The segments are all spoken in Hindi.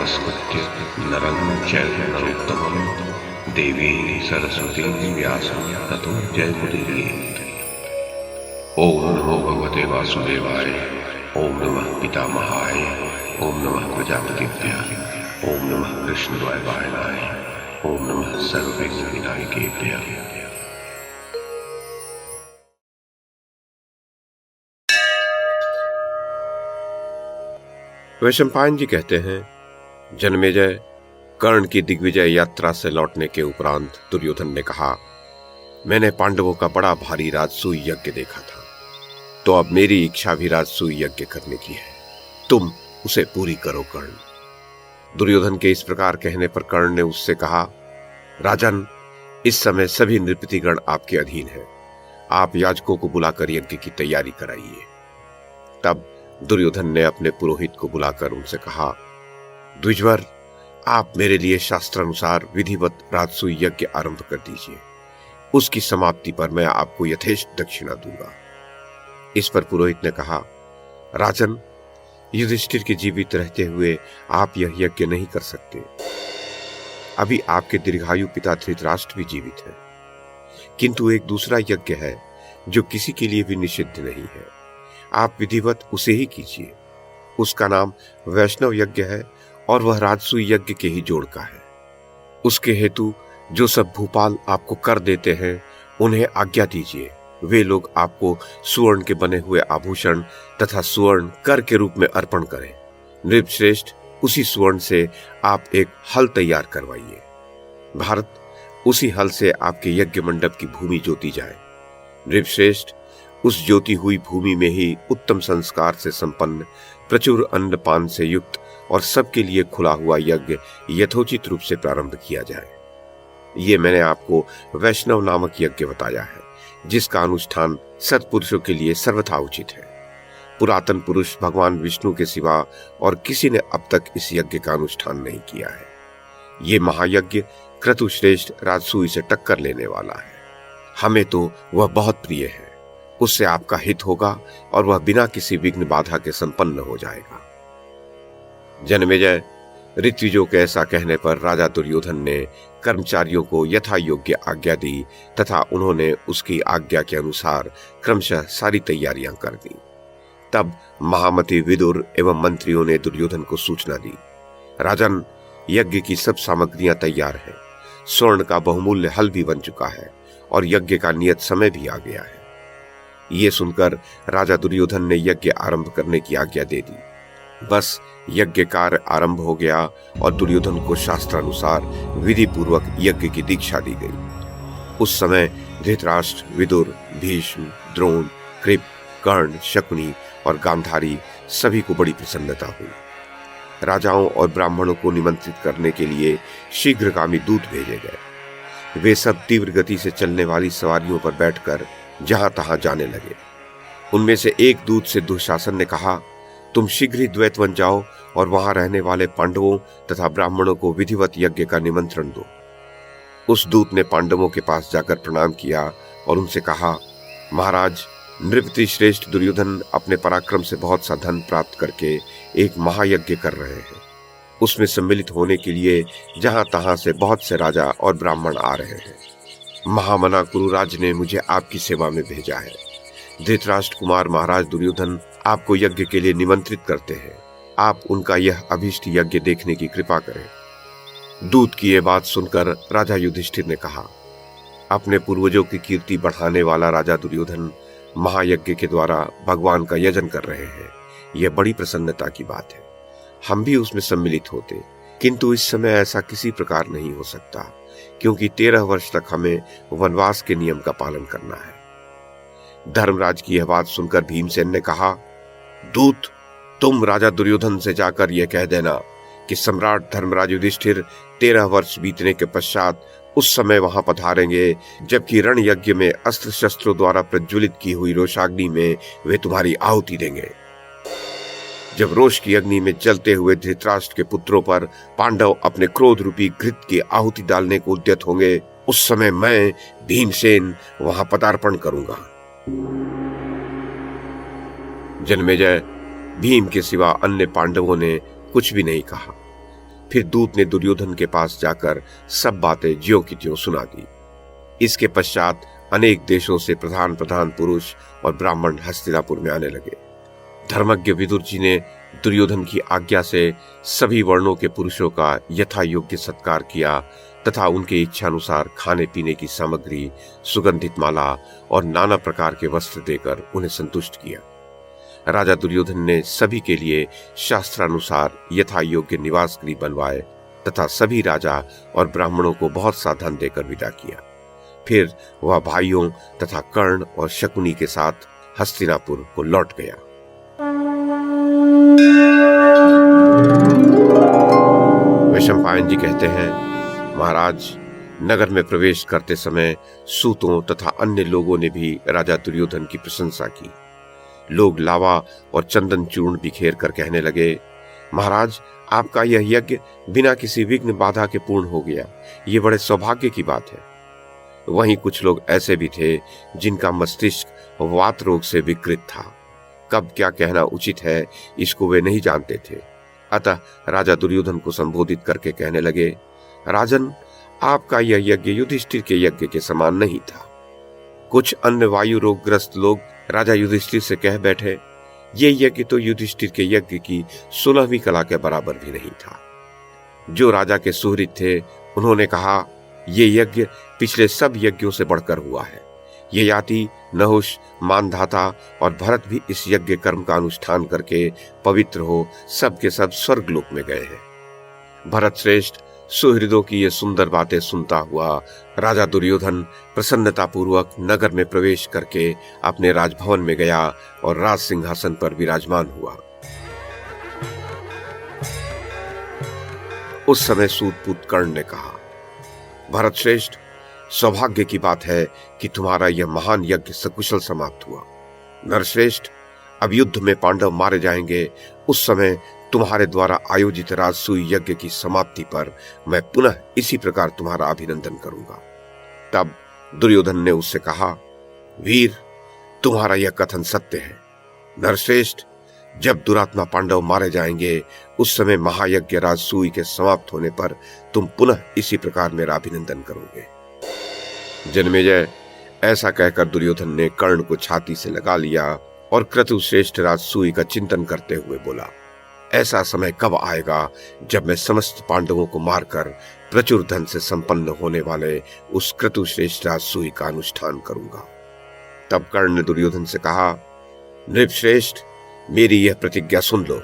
नमस्कृत्य नरं चैव नरोत्तमं देवीं सरस्वतीं व्यासं ततो जयमुदीरयेत्। ओम नमो भगवते वासुदेवाय, ओम नमः पितामहाय, ओम नमः प्रजापतिभ्यः, ओम नमः कृष्णद्वैपायनाय, ओम नमः सर्वविघ्नविनायकेभ्यः। वैशंपायन जी कहते हैं, जन्मेजय, कर्ण की दिग्विजय यात्रा से लौटने के उपरांत दुर्योधन ने कहा, मैंने पांडवों का बड़ा भारी राजसूय यज्ञ देखा था, तो अब मेरी इच्छा भी राजसूय यज्ञ करने की है। तुम उसे पूरी करो कर्ण। दुर्योधन के इस प्रकार कहने पर कर्ण ने उससे कहा, राजन, इस समय सभी नृपतिगण आपके अधीन हैं। आप याजकों को बुलाकर यज्ञ की तैयारी कराइए। तब दुर्योधन ने अपने पुरोहित को बुलाकर उनसे कहा, द्विजवर, आप मेरे लिए शास्त्रानुसार विधिवत राजसूय यज्ञ आरंभ कर दीजिए। उसकी समाप्ति पर मैं आपको यथेष्ट दक्षिणा दूंगा। इस पर पुरोहित ने कहा, राजन, युधिष्ठिर के जीवित रहते हुए आप यह यज्ञ नहीं कर सकते। अभी आपके दीर्घायु पिता धृतराष्ट्र भी जीवित है, किंतु एक दूसरा यज्ञ है जो किसी के लिए भी निषिद्ध नहीं है। आप विधिवत उसे ही कीजिए। उसका नाम वैष्णव यज्ञ है और वह राजसूय यज्ञ के ही जोड़ का है। उसके हेतु जो सब भूपाल आपको कर देते हैं उन्हें आज्ञा दीजिए। वे लोग आपको सुवर्ण के बने हुए आभूषण तथा सुवर्ण कर के रूप में अर्पण करें। नृपश्रेष्ठ, उसी सुवर्ण से आप एक हल तैयार करवाइए। भारत, उसी हल से आपके यज्ञ मंडप की भूमि जोती जाए। नृपश्रेष्ठ, उस ज्योति हुई भूमि में ही उत्तम संस्कार से संपन्न, प्रचुर अन्न पान से युक्त और सबके लिए खुला हुआ यज्ञ यथोचित रूप से प्रारंभ किया जाए। ये मैंने आपको वैष्णव नामक यज्ञ बताया है, जिसका अनुष्ठान सत्पुरुषों के लिए सर्वथा उचित है। पुरातन पुरुष भगवान विष्णु के सिवा और किसी ने अब तक इस यज्ञ का अनुष्ठान नहीं किया है। ये महायज्ञ क्रतुश्रेष्ठ राजसूय से टक्कर लेने वाला है। हमें तो वह बहुत प्रिय है। उससे आपका हित होगा और वह बिना किसी विघ्न बाधा के संपन्न हो जाएगा। जन्मेजय, ऋत्विजों के ऐसा कहने पर राजा दुर्योधन ने कर्मचारियों को यथा योग्य आज्ञा दी तथा उन्होंने उसकी आज्ञा के अनुसार क्रमशः सारी तैयारियां कर दी। तब महामती विदुर एवं मंत्रियों ने दुर्योधन को सूचना दी, राजन, यज्ञ की सब सामग्रियां तैयार है। स्वर्ण का बहुमूल्य हल भी बन चुका है और यज्ञ का नियत समय भी आ गया है। ये सुनकर राजा दुर्योधन ने यज्ञ आरंभ करने की आज्ञा दे दी। बस यज्ञ कार्य आरंभ हो गया और दुर्योधन को शास्त्रानुसार विधि पूर्वक यज्ञ की दीक्षा दी गई। उस समय धृतराष्ट्र, विदुर, भीष्म, द्रोण, कृप, कर्ण, शकुनी और गांधारी सभी को बड़ी प्रसन्नता हुई। राजाओं और ब्राह्मणों को निमंत्रित करने के लिए शीघ्रगामी दूत भेजे गए। वे सब तीव्र गति से चलने वाली सवारियों पर बैठकर जहां तहां जाने लगे। उनमें से एक दूत से दुशासन ने कहा, तुम शीघ्र ही द्वैत बन जाओ और वहां रहने वाले पांडवों तथा ब्राह्मणों को विधिवत यज्ञ का निमंत्रण दो। उस दूत ने पांडवों के पास जाकर प्रणाम किया और उनसे कहा, महाराज, नृपति श्रेष्ठ दुर्योधन अपने पराक्रम से बहुत सा धन प्राप्त करके एक महायज्ञ कर रहे हैं। उसमें सम्मिलित होने के लिए जहां तहां से बहुत से राजा और ब्राह्मण आ रहे हैं। महामना कुरुराज ने मुझे आपकी सेवा में भेजा है। धृतराष्ट्र कुमार महाराज दुर्योधन आपको यज्ञ के लिए निमंत्रित करते हैं। आप उनका यह अभीष्ट यज्ञ देखने की कृपा करें। दूत की यह बात सुनकर राजा युधिष्ठिर ने कहा, अपने पूर्वजों की कीर्ति बढ़ाने वाला राजा दुर्योधन महायज्ञ के द्वारा भगवान का यजन कर रहे हैं। यह बड़ी प्रसन्नता की बात है। हम भी उसमें सम्मिलित होते, किंतु इस समय ऐसा किसी प्रकार नहीं हो सकता, क्योंकि 13 वर्ष तक हमें वनवास के नियम का पालन करना है। धर्मराज की यह बात सुनकर भीमसेन ने कहा, दूत, तुम राजा दुर्योधन से जाकर यह कह देना कि सम्राट धर्मराज युधिष्ठिर 13 वर्ष बीतने के पश्चात उस समय वहां पधारेंगे जबकि रण यज्ञ में अस्त्र शस्त्रों द्वारा प्रज्वलित की हुई रोषाग्नि में वे तुम्हारी आहुति देंगे। जब रोष की अग्नि में जलते हुए धृतराष्ट्र के पुत्रों पर पांडव अपने क्रोध रूपी घृत की आहुति डालने को उद्यत होंगे, उस समय मैं भीमसेन वहां पदार्पण करूंगा। जन्मेजय, भीम के सिवा अन्य पांडवों ने कुछ भी नहीं कहा। फिर दूत ने दुर्योधन के पास जाकर सब बातें ज्यों की त्यों सुना दी। इसके पश्चात अनेक देशों से प्रधान प्रधान पुरुष और ब्राह्मण हस्तिनापुर में आने लगे। धर्मज्ञ विदुर जी ने दुर्योधन की आज्ञा से सभी वर्णों के पुरुषों का यथा योग्य सत्कार किया तथा उनके इच्छानुसार खाने पीने की सामग्री, सुगंधित माला और नाना प्रकार के वस्त्र देकर उन्हें संतुष्ट किया। राजा दुर्योधन ने सभी के लिए शास्त्रानुसार यथा योग्य निवास गृह बनवाए तथा सभी राजा और ब्राह्मणों को बहुत सा धन देकर विदा किया। फिर वह भाइयों तथा कर्ण और शकुनी के साथ हस्तिनापुर को लौट गया। वैशंपायन जी कहते हैं, महाराज, नगर में प्रवेश करते समय सूतों तथा अन्य लोगों ने भी राजा दुर्योधन की प्रशंसा की। लोग लावा और चंदन चूर्ण बिखेर कर कहने लगे, महाराज, आपका यह यज्ञ बिना किसी विघ्न बाधा के पूर्ण हो गया। ये बड़े सौभाग्य की बात है। वहीं कुछ लोग ऐसे भी थे जिनका मस्तिष्क वात रोग से विकृत था। कब क्या कहना उचित है इसको वे नहीं जानते थे। अतः राजा दुर्योधन को संबोधित करके कहने लगे, राजन, आपका यह यज्ञ युधिष्ठिर के यज्ञ के समान नहीं था। कुछ अन्य वायु रोगग्रस्त लोग राजा युधिष्ठिर से कह बैठे, ये यज्ञ तो युधिष्ठिर के यज्ञ की 16वीं कला के बराबर भी नहीं था। जो राजा के सुहृद थे उन्होंने कहा, ये यज्ञ पिछले सब यज्ञों से बढ़कर हुआ है। ये याति, नहुष, मानधाता और भरत भी इस यज्ञ कर्म का अनुष्ठान करके पवित्र हो सब के सब स्वर्गलोक में गए हैं। भरत श्रेष्ठ सुहृदों की ये सुंदर बातें सुनता हुआ राजा दुर्योधन प्रसन्नता पूर्वक नगर में प्रवेश करके अपने राजभवन में गया और राज सिंहासन पर विराजमान हुआ। उस समय सूतपुत्र कर्ण ने कहा, भरत श्रेष्ठ, सौभाग्य की बात है कि तुम्हारा यह महान यज्ञ सकुशल समाप्त हुआ। नरश्रेष्ठ, अब युद्ध में पांडव मारे जाएंगे, उस समय तुम्हारे द्वारा आयोजित राजसूय यज्ञ की समाप्ति पर मैं पुनः इसी प्रकार तुम्हारा अभिनंदन करूंगा। तब दुर्योधन ने उससे कहा, वीर, तुम्हारा यह कथन सत्य है। नरश्रेष्ठ, जब दुरात्मा पांडव मारे जाएंगे उस समय महायज्ञ राजसूय के समाप्त होने पर तुम पुनः इसी प्रकार मेरा अभिनंदन करोगे। जन्मेजय, ऐसा कहकर दुर्योधन ने कर्ण को छाती से लगा लिया और क्रतु श्रेष्ठ राजसूय का चिंतन करते हुए बोला, ऐसा समय कब आएगा जब मैं समस्त पांडवों को मारकर प्रचुर धन से संपन्न होने वाले उस क्रतु श्रेष्ठ राजसूय का अनुष्ठान करूंगा। तब कर्ण ने दुर्योधन से कहा, नृपश्रेष्ठ, मेरी यह प्रतिज्ञा सुन लो।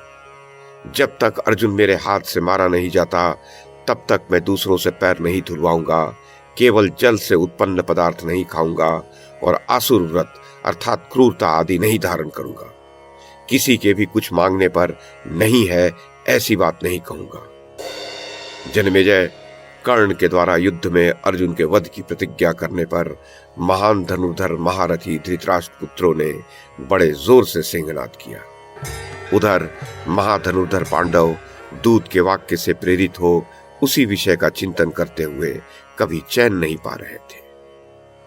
जब तक अर्जुन मेरे हाथ से मारा नहीं जाता तब तक मैं दूसरों से पैर नहीं धुलवाऊंगा, केवल जल से उत्पन्न पदार्थ नहीं खाऊंगा और आसुर व्रत अर्थात क्रूरता आदि नहीं धारण करूंगा। किसी के भी कुछ मांगने पर नहीं है ऐसी बात नहीं कहूंगा। जन्मेजय, कर्ण के द्वारा युद्ध में अर्जुन के वध की प्रतिज्ञा करने पर महान धनुर्धर महारथी धृतराष्ट्र पुत्रों ने बड़े जोर से सिंहनाद किया। उधर महाधनुर्धर पांडव दूत के वाक्य से प्रेरित हो उसी विषय का चिंतन करते हुए कभी चैन नहीं पा रहे थे।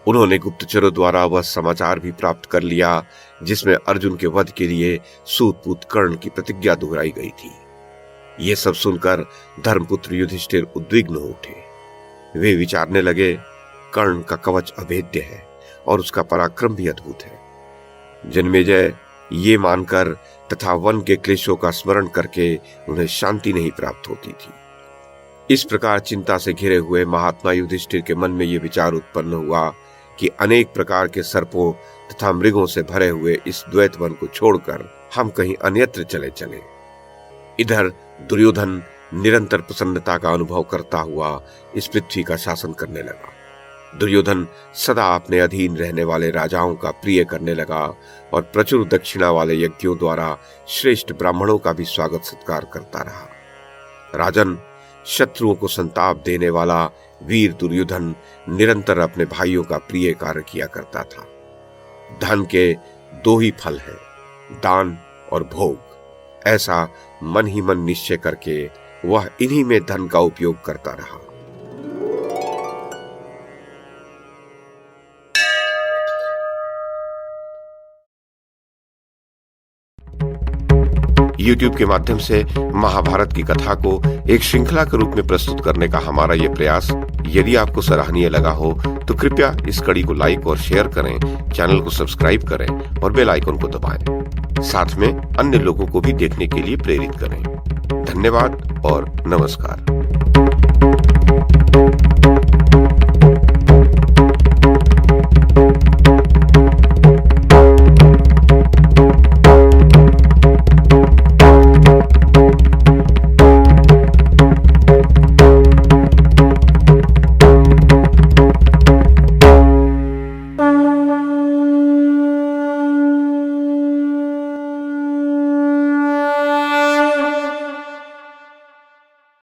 उन्होंने गुप्तचरों द्वारा वह समाचार भी प्राप्त कर लिया जिसमें अर्जुन के वध के लिए सूतपुत्र कर्ण की प्रतिज्ञा दोहराई गई थी। ये सब सुनकर धर्मपुत्र युधिष्ठिर उद्विग्न हो उठे। वे विचारने लगे, कर्ण का कवच अभेद्य है और उसका पराक्रम भी अद्भुत है। जन्मेजय, ये मानकर तथा वन के क्लेशों का स्मरण करके उन्हें शांति नहीं प्राप्त होती थी। इस प्रकार चिंता से घिरे हुए महात्मा युधिष्ठिर के मन में यह विचार उत्पन्न हुआ कि अनेक प्रकार के सर्पों तथा मृगों से भरे हुए इस द्वैत वन को छोड़कर हम कहीं अन्यत्र चले चले। इधर दुर्योधन निरंतर प्रसन्नता का अनुभव करता हुआ इस पृथ्वी का शासन करने लगा। दुर्योधन सदा अपने अधीन रहने वाले राजाओं का प्रिय करने लगा और प्रचुर दक्षिणा वाले यज्ञों द्वारा श्रेष्ठ ब्राह्मणों का भी स्वागत सत्कार करता रहा। राजन, शत्रुओं को संताप देने वाला वीर दुर्योधन निरंतर अपने भाइयों का प्रिय कार्य किया करता था। धन के दो ही फल हैं, दान और भोग। ऐसा मन ही मन निश्चय करके वह इन्हीं में धन का उपयोग करता रहा। YouTube के माध्यम से महाभारत की कथा को एक श्रृंखला के रूप में प्रस्तुत करने का हमारा ये प्रयास यदि आपको सराहनीय लगा हो तो कृपया इस कड़ी को लाइक और शेयर करें, चैनल को सब्सक्राइब करें और बेल आइकन को दबाएं। साथ में अन्य लोगों को भी देखने के लिए प्रेरित करें। धन्यवाद और नमस्कार।